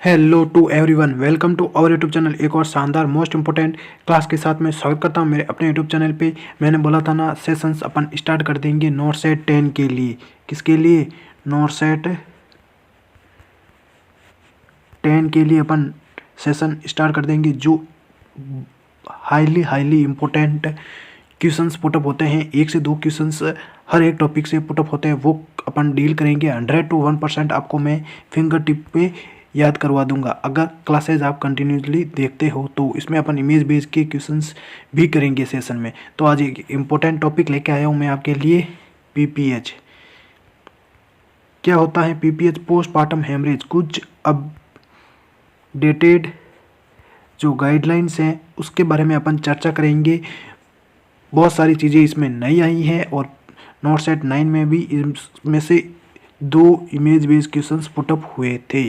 Hello to everyone, welcome to our YouTube channel. एक और शानदार मोस्ट इंपोर्टेंट क्लास के साथ मैं स्वागत करता हूं मेरे अपने यूट्यूब चैनल पे। मैंने बोला था ना, सेशंस अपन स्टार्ट कर देंगे नॉट सेट 10 के लिए। किसके लिए? नॉट सेट 10 के लिए अपन सेशन स्टार्ट कर देंगे। जो हाईली इम्पोर्टेंट क्वेश्चंस पुटअप होते हैं, 1 से 2 क्वेश्चंस हर एक टॉपिक से पुटअप होते हैं, वो अपन डील करेंगे। 100 to 1% आपको मैं फिंगर टिप पे याद करवा दूंगा अगर क्लासेज आप कंटिन्यूसली देखते हो तो। इसमें अपन इमेज बेस्ड के क्वेश्चंस भी करेंगे सेशन में। तो आज एक इम्पोर्टेंट टॉपिक लेके आया हूँ मैं आपके लिए, पीपीएच। क्या होता है पीपीएच? Postpartum haemorrhage. कुछ अपडेटेड जो गाइडलाइंस हैं उसके बारे में अपन चर्चा करेंगे। बहुत सारी चीज़ें इसमें नई आई हैं और नॉट सेट 9 में भी इसमें से 2 इमेज बेस्ड क्वेश्चंस पुटअप हुए थे।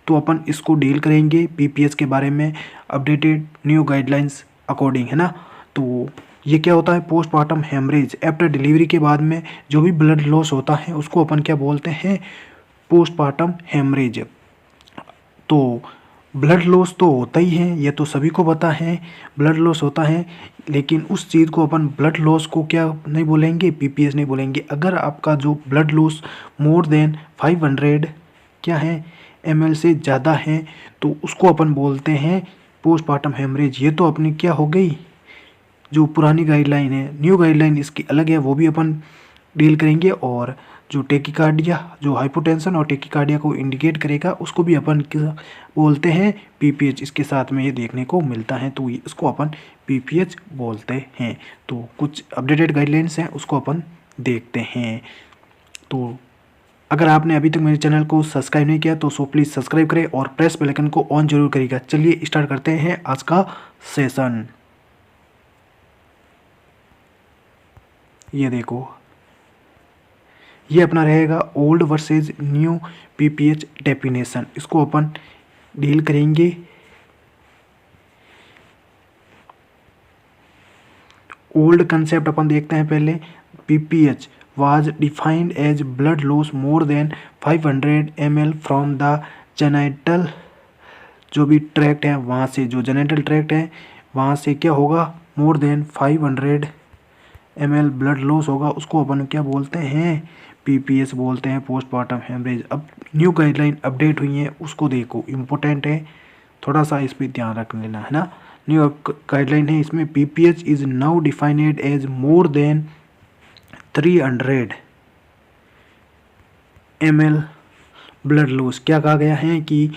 तो अपन इसको डील करेंगे पीपीएच के बारे में, अपडेटेड न्यू गाइडलाइंस अकॉर्डिंग, है ना। तो ये क्या होता है? Postpartum haemorrhage. आफ्टर डिलीवरी के बाद में जो भी ब्लड लॉस होता है उसको अपन क्या बोलते हैं? Postpartum haemorrhage. तो ब्लड लॉस तो होता ही है, ये तो सभी को पता है, ब्लड लॉस होता है। लेकिन उस चीज़ को अपन ब्लड लॉस को क्या नहीं बोलेंगे? पीपीएच नहीं बोलेंगे। अगर आपका जो ब्लड लॉस मोर देन 500 क्या है ml से ज़्यादा है तो उसको अपन बोलते हैं पोस्टपार्टम हेमरेज। ये तो अपनी क्या हो गई, जो पुरानी गाइडलाइन है। न्यू गाइडलाइन इसकी अलग है, वो भी अपन डील करेंगे। और जो टेकिकार्डिया, जो हाइपोटेंशन और टेकिकार्डिया को इंडिकेट करेगा, उसको भी अपन क्या बोलते हैं? पीपीएच। इसके साथ में ये देखने को मिलता है तो इसको अपन पीपीएच बोलते हैं। तो कुछ अपडेटेड गाइडलाइंस हैं उसको अपन देखते हैं। तो अगर आपने अभी तक मेरे चैनल को सब्सक्राइब नहीं किया तो प्लीज़ सब्सक्राइब करें और प्रेस बेल आइकन को ऑन जरूर करिएगा। चलिए स्टार्ट करते हैं आज का सेशन। ये देखो, ये अपना रहेगा old versus new PPH definition. इसको अपन डील करेंगे। ओल्ड कंसेप्ट अपन देखते हैं पहले। PPH was defined as blood loss more than 500 ml from the genital, जो भी ट्रैक्ट है वहाँ से, जो जेनिटल ट्रैक्ट है वहाँ से क्या होगा? मोर देन 500 ml ब्लड लॉस होगा, उसको अपन क्या बोलते हैं? पीपीएच बोलते हैं, पोस्टपार्टम हेमरेज। अब न्यू गाइडलाइन अपडेट हुई है उसको देखो, इम्पोर्टेंट है, थोड़ा सा इस पर ध्यान रख लेना, है ना। न्यू गाइडलाइन है इसमें, PPH is now defined as more than 300 ml blood loss. क्या कहा गया है कि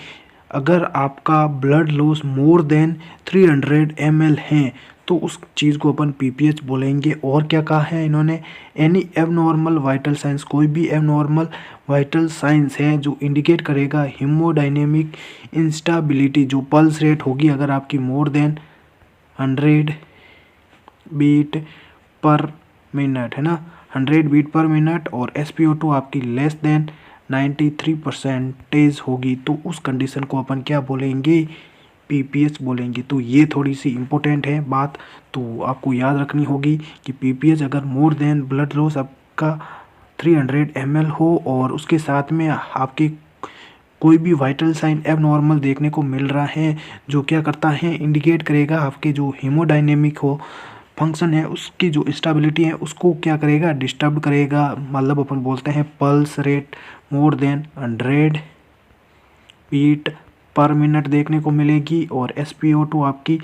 अगर आपका blood loss more than 300 ml है तो उस चीज़ को अपन पीपीएच बोलेंगे। और क्या कहा है इन्होंने? एनी एबनॉर्मल वाइटल साइंस, कोई भी एबनॉर्मल वाइटल साइंस है जो इंडिकेट करेगा हीमोडायनेमिक इंस्टेबिलिटी, जो पल्स रेट होगी अगर आपकी more than 100 beat per minute, है ना, 100 बीट पर मिनट, और SpO2 आपकी लेस देन 93% होगी तो उस कंडीशन को अपन क्या बोलेंगे? पीपीएच बोलेंगे। तो ये थोड़ी सी इम्पोर्टेंट है बात, तो आपको याद रखनी होगी कि पीपीएच अगर मोर देन ब्लड लॉस आपका 300 ml हो और उसके साथ में आपके कोई भी वाइटल साइन एबनॉर्मल देखने को मिल रहा है, जो क्या करता है? इंडिकेट करेगा आपके जो हीमोडायनेमिक हो फंक्शन है, उसकी जो स्टेबिलिटी है उसको क्या करेगा? डिस्टर्ब करेगा। मतलब अपन बोलते हैं pulse rate more than 100 beat per minute देखने को मिलेगी और SpO2 आपकी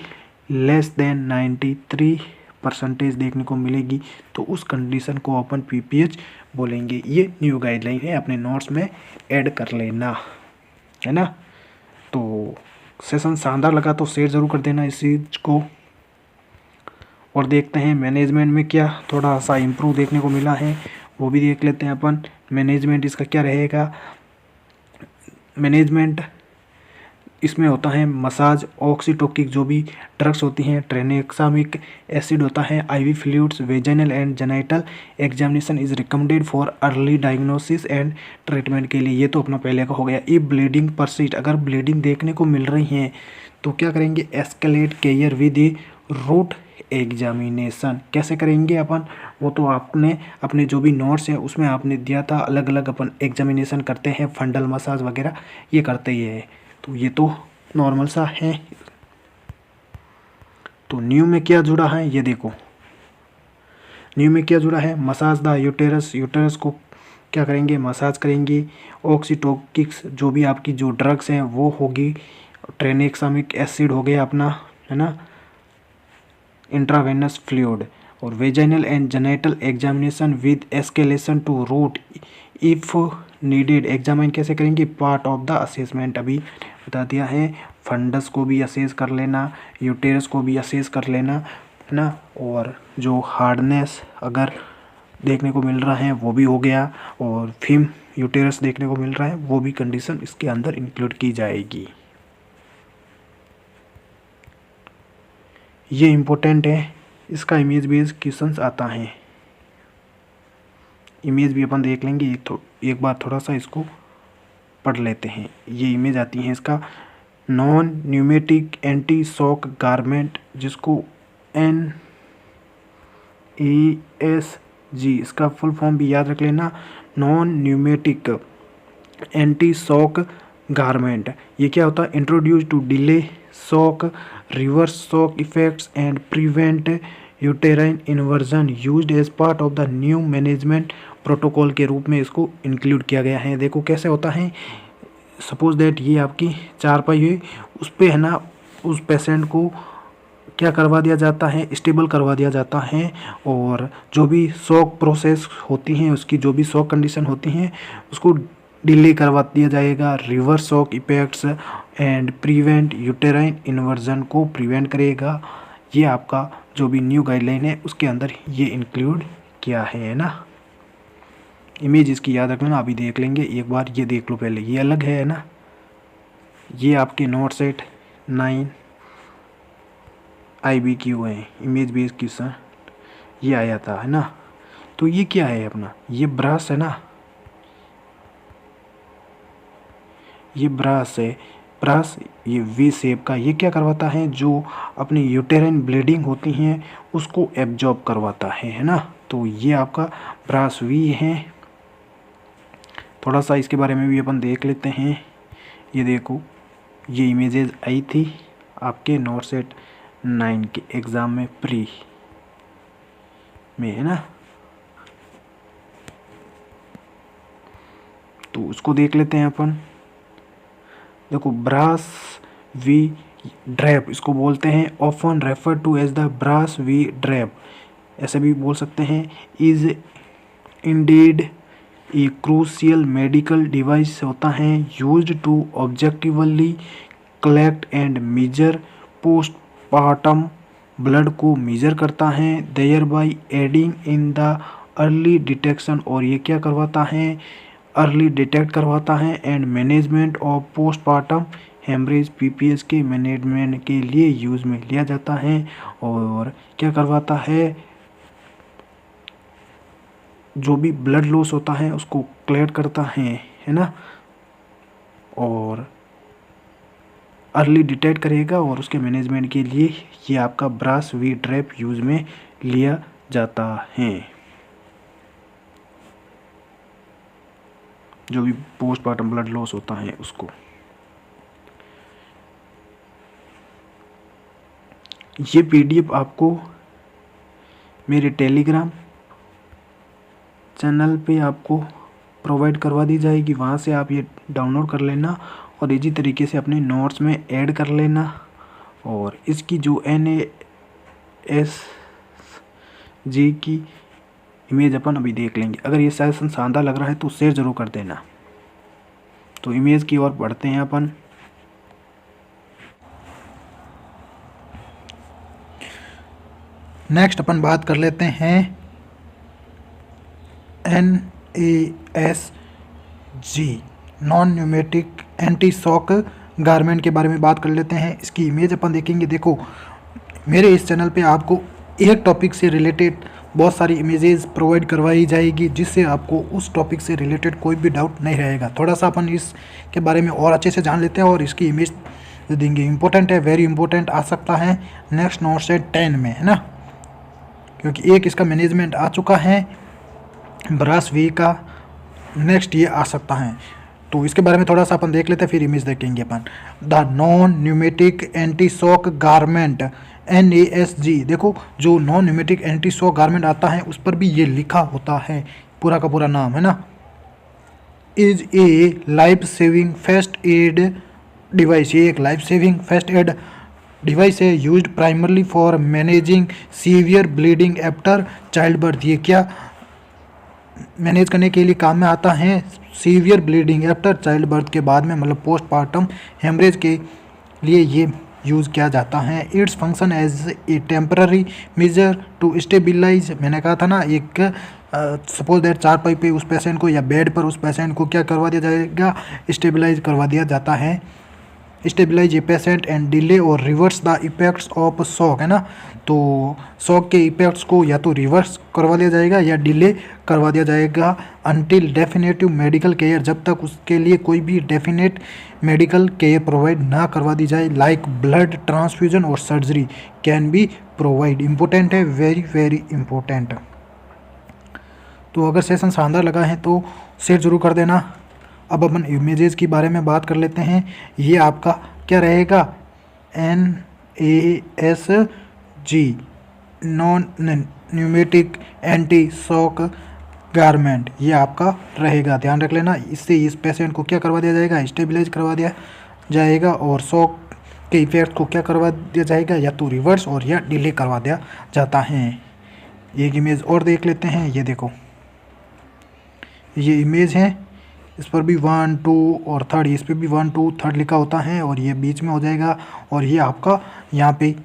लेस देन 93% देखने को मिलेगी, तो उस कंडीशन को अपन पीपीएच बोलेंगे। ये न्यू गाइडलाइन है, अपने नोट्स में ऐड कर लेना, है ना। तो सेशन शानदार लगा तो शेयर ज़रूर कर देना इस चीज़ को। और देखते हैं मैनेजमेंट में क्या थोड़ा सा इम्प्रूव देखने को मिला है, वो भी देख लेते हैं अपन। मैनेजमेंट इसका क्या रहेगा? मैनेजमेंट इसमें होता है मसाज, ऑक्सीटोकिक जो भी ड्रग्स होती हैं, ट्रेनेक्सामिक एसिड होता है, IV fluids, vaginal and genital examination is recommended for early diagnosis and treatment के लिए। ये तो अपना पहले का हो गया। इफ ब्लीडिंग परसिस्ट, अगर ब्लीडिंग देखने को मिल रही है तो क्या करेंगे? Escalate care with route examination. कैसे करेंगे अपन? वो तो आपने अपने जो भी नोट्स हैं उसमें आपने दिया था, अलग अलग अपन एग्जामिनेशन करते हैं, फंडल मसाज वगैरह ये करते ही है। तो ये तो नॉर्मल सा है। तो न्यू में क्या जुड़ा है ये देखो, न्यू में क्या जुड़ा है, मसाज द यूटेरस, यूटेरस को क्या करेंगे, मसाज करेंगे। ऑक्सीटोकिक्स, जो भी आपकी जो ड्रग्स हैं वो होगी। ट्रेनेक्सामिक एसिड हो गया अपना, है ना, इंट्रावेनस फ्लूइड। और vaginal and genital examination with escalation to route if needed. Examine कैसे करेंगे, पार्ट ऑफ द असेसमेंट, अभी बता दिया है। फंडस को भी असेस कर लेना, यूटेरस को भी असेस कर लेना, है ना। और जो हार्डनेस अगर देखने को मिल रहा है वो भी हो गया, और फिम यूटेरस देखने को मिल रहा है वो भी कंडीशन इसके अंदर इंक्लूड की जाएगी। ये इम्पोर्टेंट है, इसका इमेज बेस्ड क्वेश्चंस आता है। इमेज भी अपन देख लेंगे, एक बार थोड़ा सा इसको पढ़ लेते हैं। ये इमेज आती है इसका, non pneumatic anti shock garment, जिसको NASG इसका फुल फॉर्म भी याद रख लेना, non pneumatic anti shock garment. ये क्या होता है, introduce to delay shock, reverse shock effects and prevent uterine inversion, used as part of the new management protocol के रूप में इसको इंक्लूड किया गया है। देखो कैसे होता है, सपोज दैट ये आपकी चारपाई है, उस पर है ना, उस पेशेंट को क्या करवा दिया जाता है, स्टेबल करवा दिया जाता है। और जो भी शॉक प्रोसेस होती हैं, उसकी जो भी शॉक कंडीशन होती हैं उसको डिले करवा दिया जाएगा। Reverse shock effects and prevent uterine inversion को प्रिवेंट करेगा। ये आपका जो भी न्यू गाइडलाइन है उसके अंदर ये इंक्लूड किया है ना। इमेज इसकी याद रखना, अभी देख लेंगे एक बार, ये देख लो पहले, ये अलग है ना। ये आपके नोट सेट 9 IBQ है, इमेज बेस्ड क्वेश्चन ये आया था, है ना। तो ये क्या है अपना, ये ब्रश है ना, ये ब्रश है, ब्रश ये वी शेप का, ये क्या करवाता है, जो अपनी यूटेराइन ब्लीडिंग होती हैं उसको एब्जॉर्ब करवाता है ना। तो ये आपका ब्रश वी है। थोड़ा सा इसके बारे में भी अपन देख लेते हैं। ये देखो, ये इमेजेस आई थी आपके नोट सेट 9 के एग्ज़ाम में, प्री में, है ना। तो उसको देख लेते हैं अपन। देखो, ब्रास वी ड्रैप इसको बोलते हैं, often refer to as the brass V drape, ऐसे भी बोल सकते हैं। Is indeed a crucial medical device होता है, used to objectively collect and measure postmortem blood को मेजर करता है, thereby aiding in the early detection, और ये क्या करवाता है, अर्ली डिटेक्ट करवाता है, and management of postmortem haemorrhage, PPS के मैनेजमेंट के लिए यूज़ में लिया जाता है। और क्या करवाता है, जो भी ब्लड लॉस होता है उसको क्लियर करता है ना, और अर्ली डिटेक्ट करेगा, और उसके मैनेजमेंट के लिए ये आपका ब्रास वी ड्रैप यूज़ में लिया जाता है। जो भी पोस्टमार्टम ब्लड लॉस होता है उसको। ये PDF आपको मेरे टेलीग्राम चैनल पे आपको प्रोवाइड करवा दी जाएगी, वहाँ से आप ये डाउनलोड कर लेना और इजी तरीके से अपने नोट्स में ऐड कर लेना। और इसकी जो NASG की इमेज अपन अभी देख लेंगे। अगर ये सेशन शानदार लग रहा है तो शेयर ज़रूर कर देना। तो इमेज की ओर बढ़ते हैं अपन। नेक्स्ट अपन बात कर लेते हैं NASG non pneumatic anti shock garment के बारे में बात कर लेते हैं। इसकी इमेज अपन देखेंगे। देखो, मेरे इस चैनल पे आपको एक टॉपिक से रिलेटेड बहुत सारी इमेजेस प्रोवाइड करवाई जाएगी, जिससे आपको उस टॉपिक से रिलेटेड कोई भी डाउट नहीं रहेगा। थोड़ा सा अपन इसके बारे में और अच्छे से जान लेते हैं और इसकी इमेज देंगे। इंपॉर्टेंट है, वेरी इंपॉर्टेंट आ सकता है नेक्स्ट नोट सेट 10 में, है ना, क्योंकि एक इसका मैनेजमेंट आ चुका है ब्रास वी का, नेक्स्ट ये आ सकता है। तो इसके बारे में थोड़ा सा अपन देख लेते हैं, फिर इमेज देखेंगे अपन। The non pneumatic anti shock garment NASG। देखो जो non pneumatic anti shock garment आता है उस पर भी ये लिखा होता है, पूरा का पूरा नाम है ना। Is a life saving first aid device. ये एक life saving first aid device है, used primarily for managing severe bleeding after child birth. ये क्या मैनेज करने के लिए काम में आता है? Severe bleeding after child birth के बाद में, मतलब पोस्टमार्टम हेमरेज के लिए ये यूज़ किया जाता है। Its function as a temporary measure to stabilise. मैंने कहा था ना, एक सपोज दैट चारपाई पे उस पेशेंट को या बेड पर उस पेशेंट को क्या करवा दिया जाएगा? स्टेबिलाइज करवा दिया जाता है। Stabilize a patient and delay और reverse the effects of shock, है ना। तो शॉक के इफेक्ट्स को या तो रिवर्स करवा दिया जाएगा या डिले करवा दिया जाएगा। अनटिल डेफिनेटिव मेडिकल केयर, जब तक उसके लिए कोई भी डेफिनेट मेडिकल केयर प्रोवाइड ना करवा दी जाए, लाइक ब्लड ट्रांसफ्यूजन और surgery can be provide. Important है, वेरी वेरी इम्पोर्टेंट। तो अगर सेशन शानदार लगा है तो शेयर जरूर कर देना। अब अपन इमेजेस के बारे में बात कर लेते हैं। ये आपका क्या रहेगा? NASG non pneumatic anti shock garment, ये आपका रहेगा, ध्यान रख लेना। इससे इस पेशेंट को क्या करवा दिया जाएगा? स्टेबिलाइज करवा दिया जाएगा। और शॉक के इफेक्ट को क्या करवा दिया जाएगा? या तो रिवर्स और या डिले करवा दिया जाता है। एक इमेज और देख लेते हैं। ये देखो, ये इमेज है, इस पर भी 1 2 और 3, इस पर भी 1 2 3 लिखा होता है और ये बीच में हो जाएगा। और ये आपका यहाँ पे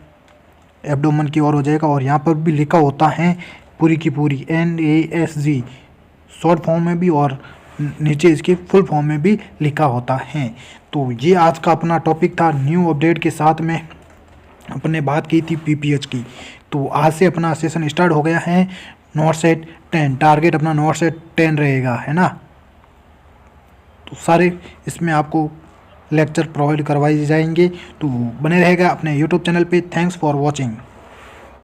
एब्डोमेन की ओर हो जाएगा और यहाँ पर भी लिखा होता है पूरी की पूरी NASG, शॉर्ट फॉर्म में भी और नीचे इसके फुल फॉर्म में भी लिखा होता है। तो ये आज का अपना टॉपिक था। न्यू अपडेट के साथ में अपने बात की थी PPH की। तो आज से अपना सेशन स्टार्ट हो गया है। नॉट सेट 10 टारगेट अपना नॉट सेट 10 रहेगा, है ना। तो सारे इसमें आपको लेक्चर प्रोवाइड करवाए जाएंगे। तो बने रहेगा अपने YouTube चैनल पे। Thanks for watching.